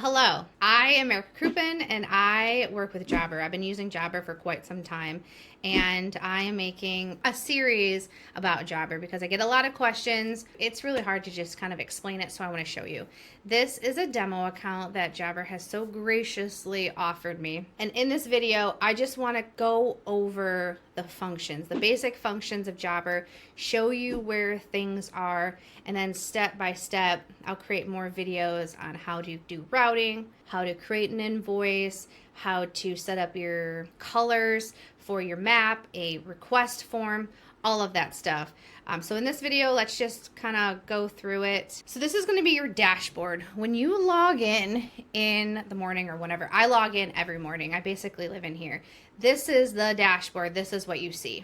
Hello, I am Erica Crouppen and I work with Jobber. I've been using Jobber for quite some time and I am making a series about Jobber because I get a lot of questions. It's really hard to just kind of explain it, so I want to show you. This is a demo account that Jobber has so graciously offered me. And in this video, I just want to go over the functions, the basic functions of Jobber, show you where things are, and then step by step, I'll create more videos on how to do routing, how to create an invoice, how to set up your colors for your map, a request form, all of that stuff. So in this video, let's just kind of go through it. So this is going to be your dashboard. When you log in the morning or whenever, I log in every morning. I basically live in here. This is the dashboard. This is what you see.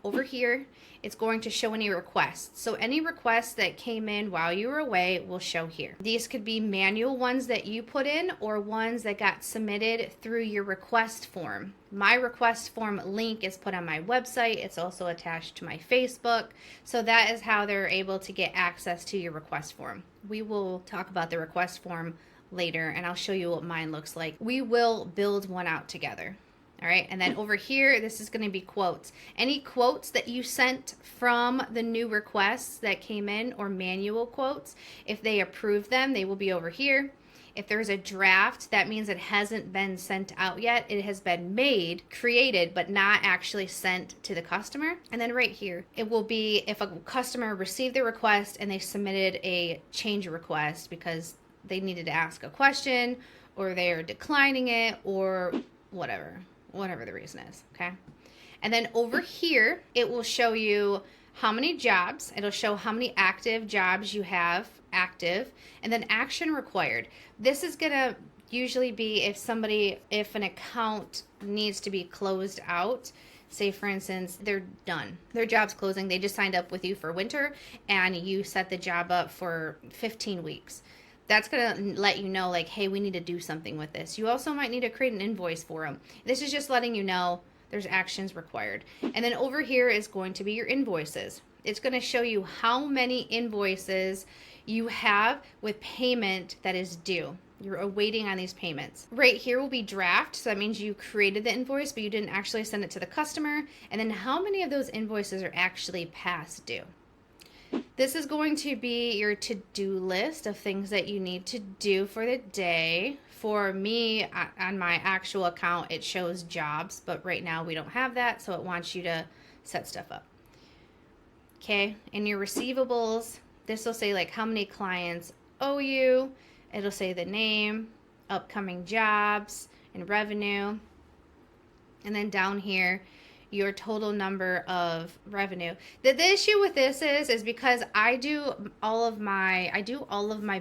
Over here, it's going to show any requests. So any requests that came in while you were away will show here. These could be manual ones that you put in or ones that got submitted through your request form. My request form link is put on my website. It's also attached to my Facebook. So that is how they're able to get access to your request form. We will talk about the request form later and I'll show you what mine looks like. We will build one out together. All right, and then over here, this is going to be quotes. Any quotes that you sent from the new requests that came in or manual quotes, if they approve them, they will be over here. If there's a draft, that means it hasn't been sent out yet. It has been made, created, but not actually sent to the customer. And then right here, it will be if a customer received the request and they submitted a change request because they needed to ask a question or they're declining it or whatever the reason is, okay? And then over here, it will show you how many jobs. It'll show how many active jobs you have active, and then action required. This is gonna usually be if an account needs to be closed out. Say, for instance, they're done. Their job's closing. They just signed up with you for winter, and you set the job up for 15 weeks. That's going to let you know, like, hey, we need to do something with this. You also might need to create an invoice for them. This is just letting you know there's actions required. And then over here is going to be your invoices. It's going to show you how many invoices you have with payment that is due. You're awaiting on these payments. Right here will be draft. So that means you created the invoice, but you didn't actually send it to the customer. And then how many of those invoices are actually past due. This is going to be your to-do list of things that you need to do for the day. For me, on my actual account, it shows jobs, but right now we don't have that, so it wants you to set stuff up. Okay, in your receivables, this will say like how many clients owe you. It'll say the name, upcoming jobs, and revenue. And then down here, your total number of revenue. The issue with this is because I do all of my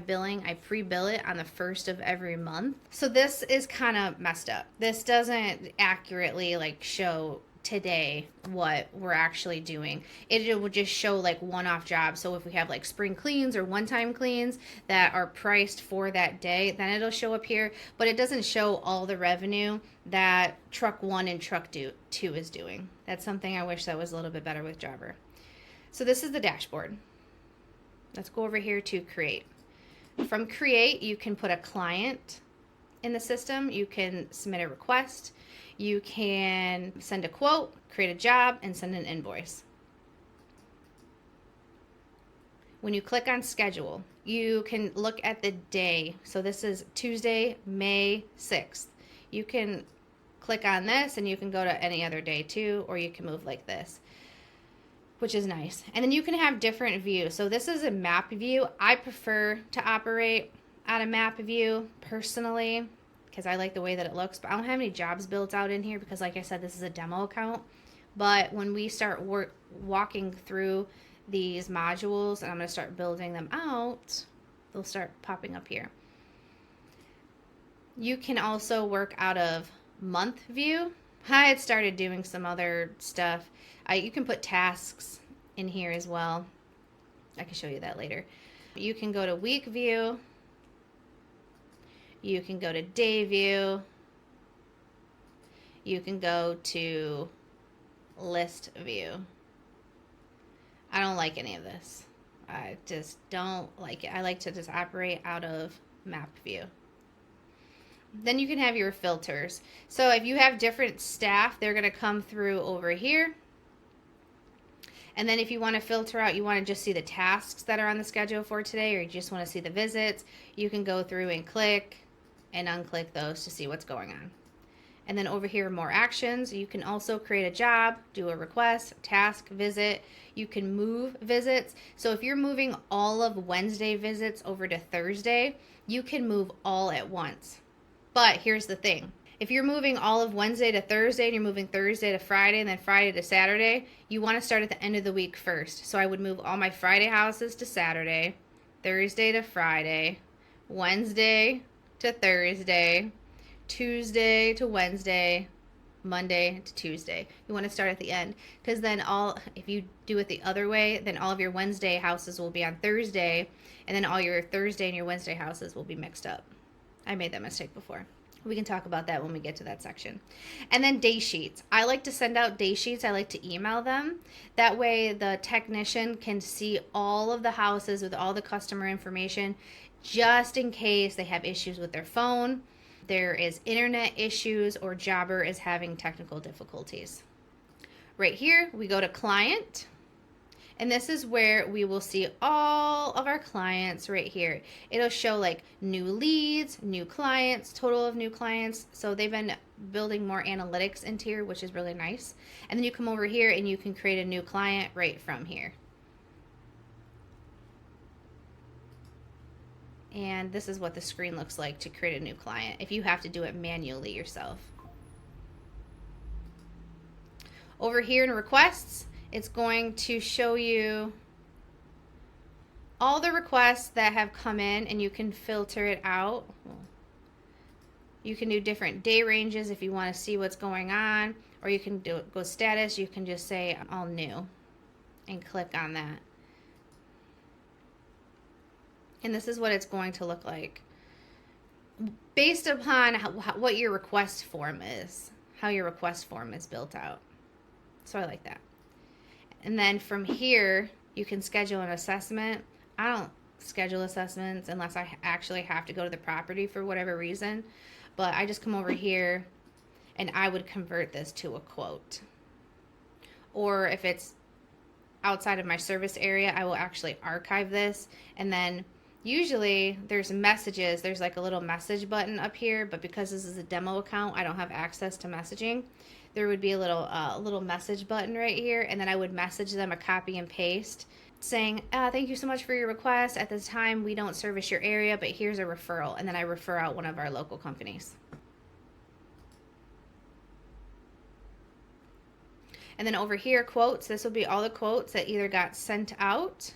billing. I pre-bill it on the 1st of every month. So this is kind of messed up. This doesn't accurately like show today what we're actually doing. It will just show like one-off jobs. So if we have like spring cleans or one-time cleans that are priced for that day, then it'll show up here, but it doesn't show all the revenue that truck 1 and truck 2 is doing. That's something I wish that was a little bit better with Jobber. So this is the dashboard. Let's go over here to create. From create, you can put a client in the system. You can submit a request. You can send a quote, create a job, and send an invoice. When you click on schedule, you can look at the day. So this is Tuesday, May 6th. You can click on this and you can go to any other day too, or you can move like this, which is nice. And then you can have different views. So this is a map view. I prefer to operate out of map view personally, because I like the way that it looks, but I don't have any jobs built out in here because like I said, this is a demo account. But when we start walking through these modules and I'm going to start building them out, they'll start popping up here. You can also work out of month view. I had started doing some other stuff. You can put tasks in here as well. I can show you that later. You can go to week view. You can go to day view. You can go to list view. I don't like any of this. I just don't like it. I like to just operate out of map view. Then you can have your filters. So if you have different staff, they're going to come through over here. And then if you want to filter out, you want to just see the tasks that are on the schedule for today, or you just want to see the visits, you can go through and click and unclick those to see what's going on. And then over here, more actions. You can also create a job, do a request, task, visit. You can move visits. So if you're moving all of Wednesday visits over to Thursday, you can move all at once. But here's the thing. If you're moving all of Wednesday to Thursday and you're moving Thursday to Friday and then Friday to Saturday, you want to start at the end of the week first. So I would move all my Friday houses to Saturday, Thursday to Friday, Wednesday to Thursday, Tuesday to Wednesday, Monday to Tuesday. You want to start at the end, because then if you do it the other way, then all of your Wednesday houses will be on Thursday, and then all your Thursday and your Wednesday houses will be mixed up. I made that mistake before. We can talk about that when we get to that section. And then day sheets. I like to send out day sheets. I like to email them. That way the technician can see all of the houses with all the customer information, just in case they have issues with their phone, there is internet issues, or jobber is having technical difficulties. Right here, we go to client. And this is where we will see all of our clients right here. It'll show like new leads, new clients, total of new clients. So they've been building more analytics into here, which is really nice. And then you come over here and you can create a new client right from here. And this is what the screen looks like to create a new client if you have to do it manually yourself. Over here in requests, it's going to show you all the requests that have come in, and you can filter it out. You can do different day ranges if you want to see what's going on, or you can go status. You can just say all new and click on that. And this is what it's going to look like based upon what your request form is, how your request form is built out. So I like that. And then from here, you can schedule an assessment. I don't schedule assessments unless I actually have to go to the property for whatever reason. But I just come over here and I would convert this to a quote. Or if it's outside of my service area, I will actually archive this. And then usually there's messages. There's like a little message button up here. But because this is a demo account, I don't have access to messaging. There would be a little message button right here, and then I would message them a copy and paste saying, thank you so much for your request. At this time, we don't service your area, but here's a referral. And then I refer out one of our local companies. And then over here, quotes. This will be all the quotes that either got sent out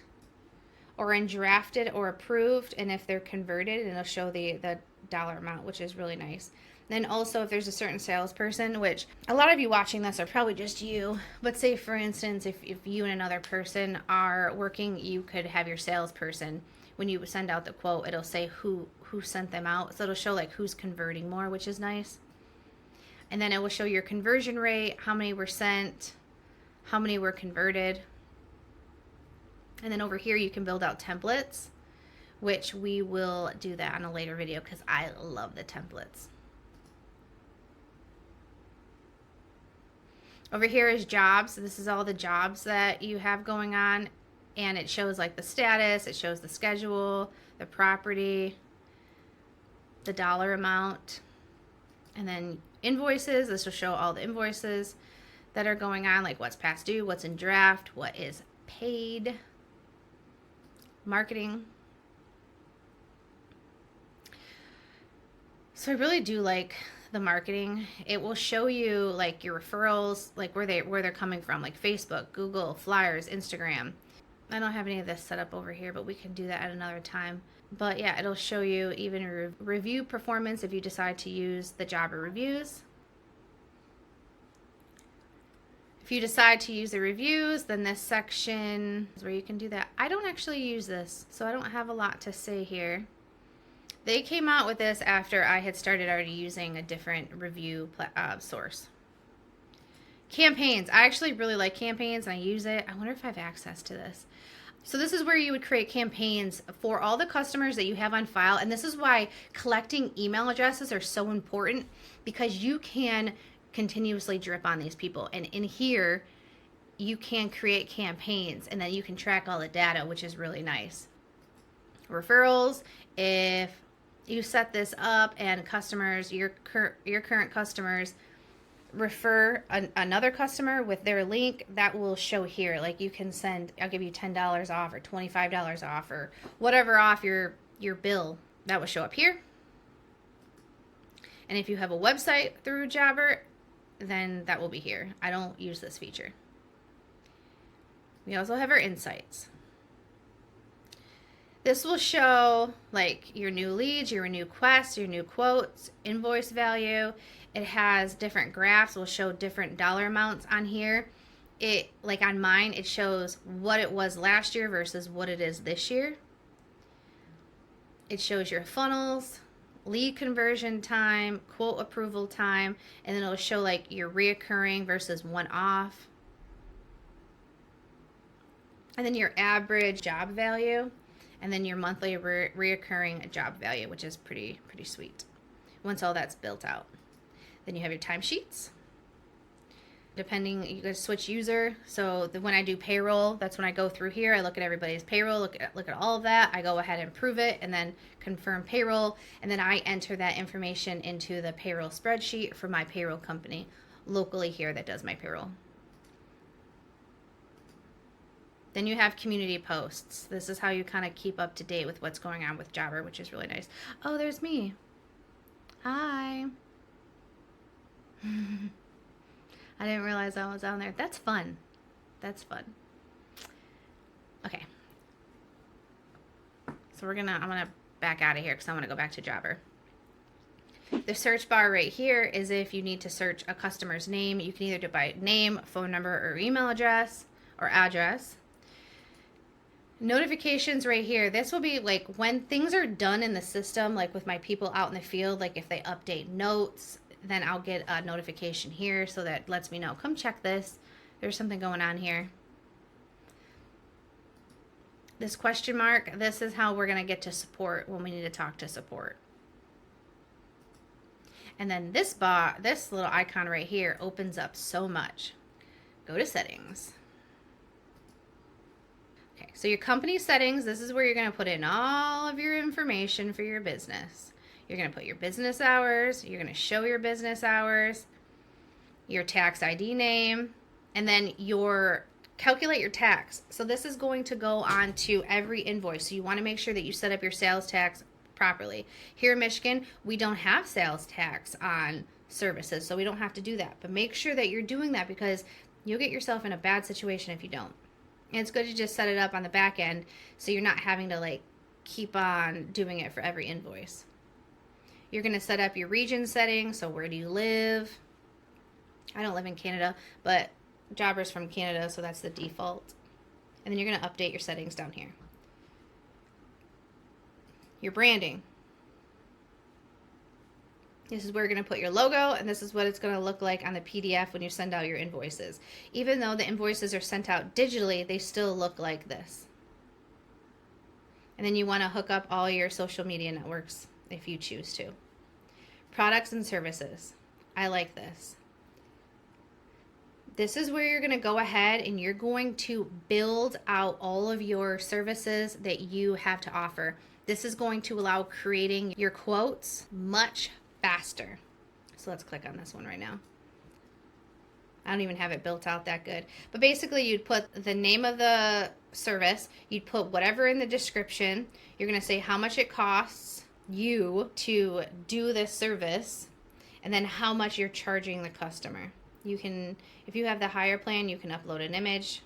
or in drafted or approved. And if they're converted, it'll show the dollar amount, which is really nice. Then also if there's a certain salesperson, which a lot of you watching this are probably just you, but say for instance, if you and another person are working, you could have your salesperson, when you send out the quote, it'll say who sent them out. So it'll show like who's converting more, which is nice. And then it will show your conversion rate, how many were sent, how many were converted. And then over here you can build out templates, which we will do that on a later video because I love the templates. Over here is jobs. This is all the jobs that you have going on, and it shows like the status, it shows the schedule, the property, the dollar amount, and then invoices. This will show all the invoices that are going on, like what's past due, what's in draft, what is paid, marketing. So I really do like the marketing. It will show you like your referrals, like where they're coming from, like Facebook, Google, flyers, Instagram. I don't have any of this set up over here, but we can do that at another time. But yeah, it'll show you even review performance if you decide to use the Jobber reviews. If you decide to use the reviews, then this section is where you can do that. I don't actually use this, so I don't have a lot to say here. They came out with this after I had started already using a different review source. Campaigns. I actually really like campaigns and I use it. I wonder if I have access to this. So this is where you would create campaigns for all the customers that you have on file. And this is why collecting email addresses are so important, because you can continuously drip on these people. And in here, you can create campaigns and then you can track all the data, which is really nice. Referrals, if you set this up and customers, your current customers refer another customer with their link, that will show here. Like you can send, I'll give you $10 off or $25 off or whatever off your bill, that will show up here. And if you have a website through Jobber, then that will be here. I don't use this feature. We also have our insights. This will show like your new leads, your new quests, your new quotes, invoice value. It has different graphs. Will show different dollar amounts on here. It, like on mine, it shows what it was last year versus what it is this year. It shows your funnels, lead conversion time, quote approval time, and then it'll show like your reoccurring versus one-off. And then your average job value, and then your monthly reoccurring job value, which is pretty sweet once all that's built out. Then you have your timesheets. Depending, you can switch user. So when I do payroll, that's when I go through here. I look at everybody's payroll, look at all of that. I go ahead and approve it and then confirm payroll. And then I enter that information into the payroll spreadsheet for my payroll company locally here that does my payroll. Then you have community posts. This is how you kind of keep up to date with what's going on with Jobber, which is really nice. Oh, there's me. Hi. I didn't realize I was on there. That's fun. That's fun. Okay. So I'm gonna back out of here because I want to go back to Jobber. The search bar right here is if you need to search a customer's name. You can either do it by name, phone number, or email address, or address. Notifications right here. This will be like when things are done in the system, like with my people out in the field, like if they update notes, then I'll get a notification here, so that lets me know, come check this. There's something going on here. This question mark, this is how we're going to get to support when we need to talk to support. And then this little icon right here opens up so much. Go to settings. Okay, so your company settings, this is where you're going to put in all of your information for your business. You're going to put your business hours, you're going to show your business hours, your tax ID name, and then calculate your tax. So this is going to go on to every invoice. So you want to make sure that you set up your sales tax properly. Here in Michigan, we don't have sales tax on services, so we don't have to do that. But make sure that you're doing that, because you'll get yourself in a bad situation if you don't. And it's good to just set it up on the back end so you're not having to like keep on doing it for every invoice. You're going to set up your region settings. So where do you live? I don't live in Canada, but Jobber's from Canada, so that's the default. And then you're going to update your settings down here. Your branding. This is where you're going to put your logo, and this is what it's going to look like on the PDF when you send out your invoices. Even though the invoices are sent out digitally, they still look like this. And then you want to hook up all your social media networks if you choose to. Products and services. I like this. This is where you're going to go ahead and you're going to build out all of your services that you have to offer. This is going to allow creating your quotes much faster. So let's click on this one right now. I don't even have it built out that good. But basically you'd put the name of the service, you'd put whatever in the description, you're going to say how much it costs you to do this service, and then how much you're charging the customer. You can, if you have the higher plan, you can upload an image,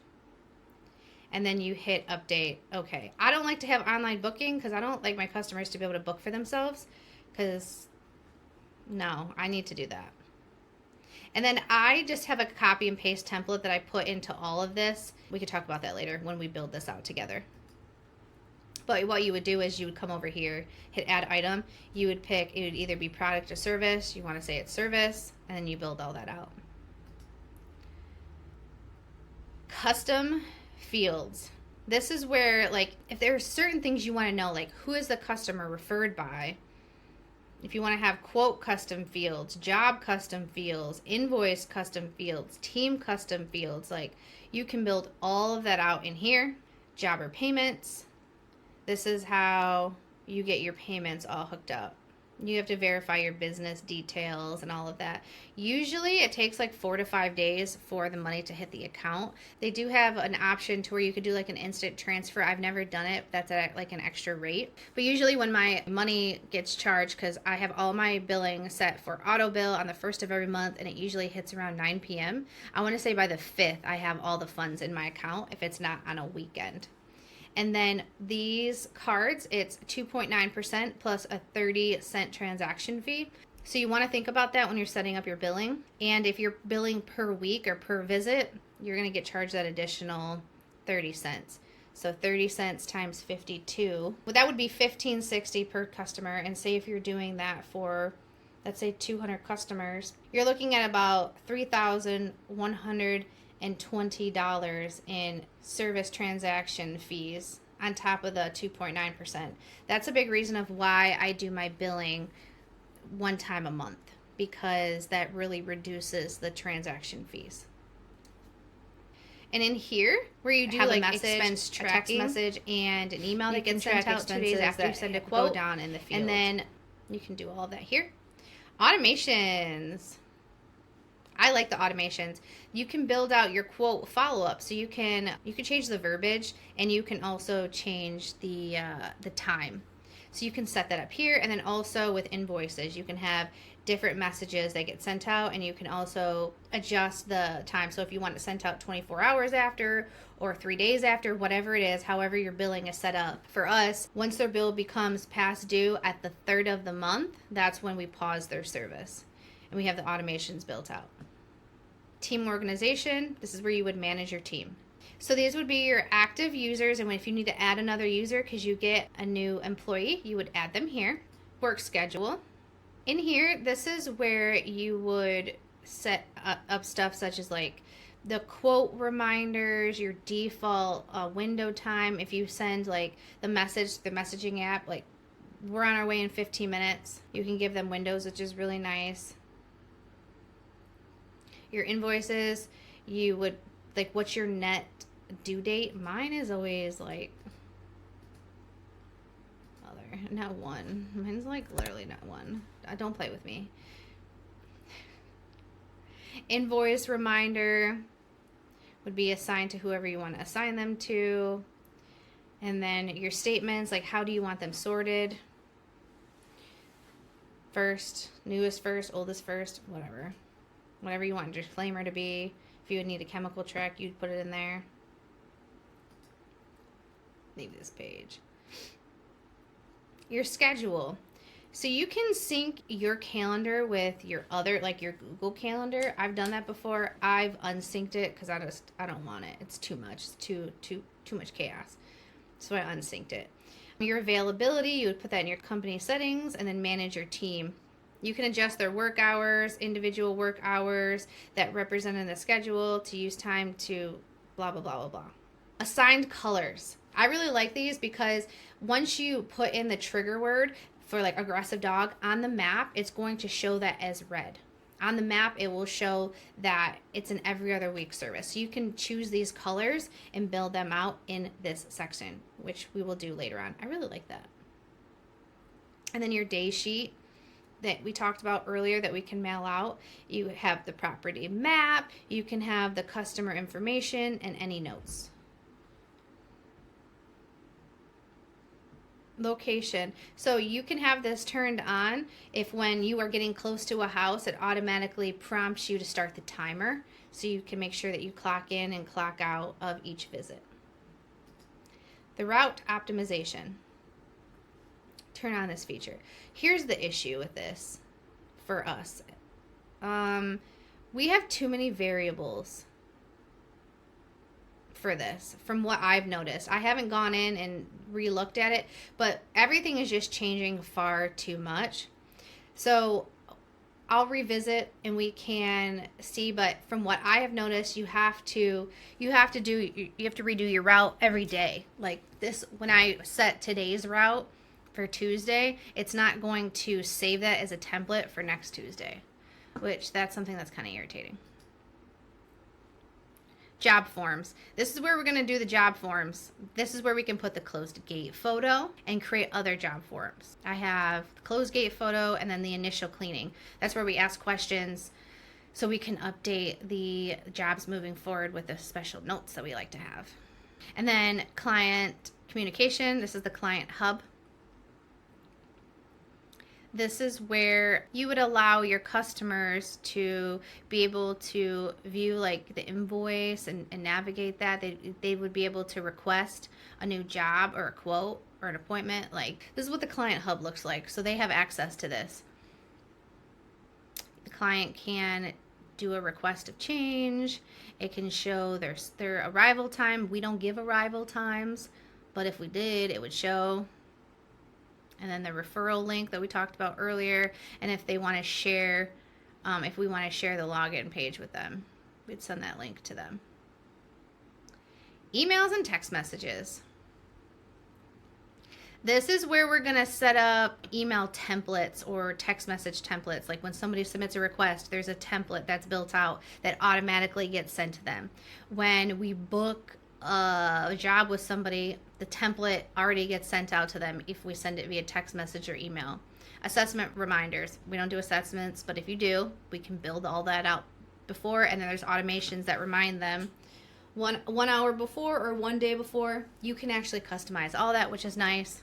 and then you hit update. Okay. I don't like to have online booking because I don't like my customers to be able to book for themselves, because no, I need to do that. And then I just have a copy and paste template that I put into all of this. We could talk about that later when we build this out together. But what you would do is you would come over here, hit add item. You would pick, it would either be product or service. You want to say it's service, and then you build all that out. Custom fields. This is where, like, if there are certain things you want to know, like who is the customer referred by, if you want to have quote custom fields, job custom fields, invoice custom fields, team custom fields, like you can build all of that out in here. Jobber payments. This is how you get your payments all hooked up. You have to verify your business details and all of that. Usually it takes like 4 to 5 days for the money to hit the account. They do have an option to where you could do like an instant transfer. I've never done it. That's at like an extra rate. But usually when my money gets charged, because I have all my billing set for auto bill on the 1st of every month, and it usually hits around 9 p.m. I want to say by the 5th I have all the funds in my account if it's not on a weekend. And then these cards, it's 2.9% plus a 30-cent transaction fee. So you want to think about that when you're setting up your billing. And if you're billing per week or per visit, you're going to get charged that additional 30 cents. So 30 cents times 52. Well, that would be $15.60 per customer. And say if you're doing that for, let's say 200 customers, you're looking at about $3,120 in service transaction fees on top of the 2.9%. That's a big reason of why I do my billing one time a month, because that really reduces the transaction fees. And in here, where you do like expense tracking, a text message, and an email that gets sent out 2 days after you send a quote, go down in the field. And then you can do all of that here. Automations. I like the automations. You can build out your quote follow-up, so you can change the verbiage, and you can also change the time. So you can set that up here, and then also with invoices, you can have different messages that get sent out, and you can also adjust the time. So if you want it sent out 24 hours after or 3 days after, whatever it is, however your billing is set up. For us, once their bill becomes past due at the 3rd of the month, that's when we pause their service. And we have the automations built out. Team organization, this is where you would manage your team. So these would be your active users, and if you need to add another user because you get a new employee, you would add them here. Work schedule. In here, this is where you would set up stuff such as like the quote reminders, your default window time. If you send like the messaging app, like we're on our way in 15 minutes, you can give them windows, which is really nice. Your invoices, you would like, what's your net due date? Mine is always like, not one. Mine's like literally not one. Don't play with me. Invoice reminder would be assigned to whoever you want to assign them to. And then your statements, like how do you want them sorted? First, newest first, oldest first, whatever. Whatever you want your disclaimer to be. If you would need a chemical check, you'd put it in there. Leave this page. Your schedule. So you can sync your calendar with your other, like your Google Calendar. I've done that before. I've unsynced it because I don't want it. It's too much. It's too much chaos. So I unsynced it. Your availability, you would put that in your company settings, and then manage your team. You can adjust their work hours, individual work hours that represent in the schedule to use time to blah, blah, blah, blah, blah. Assigned colors. I really like these because once you put in the trigger word for like aggressive dog on the map, it's going to show that as red. On the map, it will show that it's an every other week service. So you can choose these colors and build them out in this section, which we will do later on. I really like that. And then your day sheet that we talked about earlier that we can mail out. You have the property map, you can have the customer information, and any notes. Location. So you can have this turned on if when you are getting close to a house, it automatically prompts you to start the timer, so you can make sure that you clock in and clock out of each visit. The route optimization. Turn on this feature. Here's the issue with this for us. We have too many variables for this, from what I've noticed. I haven't gone in and re-looked at it, but everything is just changing far too much. So I'll revisit and we can see, but from what I have noticed, you have to redo your route every day. Like this, when I set today's route for Tuesday, it's not going to save that as a template for next Tuesday, which that's something that's kind of irritating. Job forms. This is where we're going to do the job forms. This is where we can put the closed gate photo and create other job forms. I have the closed gate photo and then the initial cleaning. That's where we ask questions so we can update the jobs moving forward with the special notes that we like to have. And then client communication. This is the client hub. This is where you would allow your customers to be able to view like the invoice and navigate that. They would be able to request a new job or a quote or an appointment. Like this is what the client hub looks like. So they have access to this. The client can do a request of change. It can show their arrival time. We don't give arrival times, but if we did, it would show. And then the referral link that we talked about earlier, and if they want to share, if we want to share the login page with them, we'd send that link to them. Emails and text messages. This is where we're going to set up email templates or text message templates. Like when somebody submits a request, there's a template that's built out that automatically gets sent to them. When we book a job with somebody, the template already gets sent out to them if we send it via text message or email. Assessment reminders. We don't do assessments, but if you do, we can build all that out before, and then there's automations that remind them one hour before or one day before. You can actually customize all that, which is nice.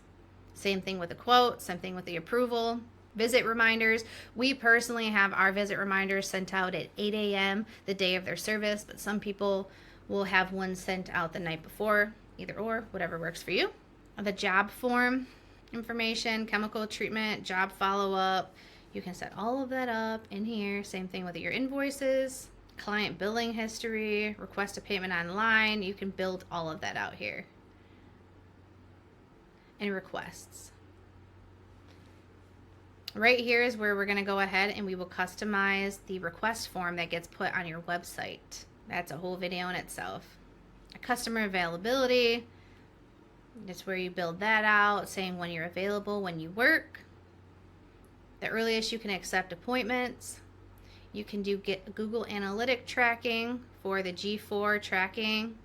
Same thing with the quote, same thing with the approval. Visit reminders. We personally have our visit reminders sent out at 8 a.m. the day of their service, but some people will have one sent out the night before. Either or, whatever works for you. The job form information, chemical treatment, job follow-up. You can set all of that up in here. Same thing with your invoices, client billing history, request a payment online. You can build all of that out here. And requests. Right here is where we're going to go ahead and we will customize the request form that gets put on your website. That's a whole video in itself. Customer availability. That's where you build that out, saying when you're available, when you work. The earliest you can accept appointments. You can do Google Analytic tracking for the G4 tracking.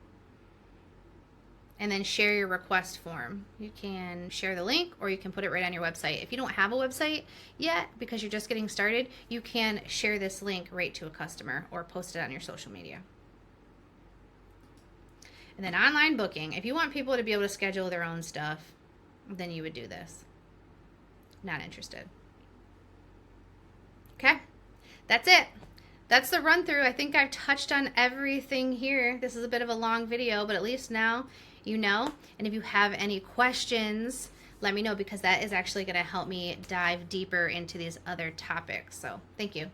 And then share your request form. You can share the link or you can put it right on your website. If you don't have a website yet because you're just getting started, you can share this link right to a customer or post it on your social media. And then online booking. If you want people to be able to schedule their own stuff, then you would do this. Not interested. Okay, that's it. That's the run through. I think I've touched on everything here. This is a bit of a long video, but at least now you know. And if you have any questions, let me know because that is actually going to help me dive deeper into these other topics. So thank you.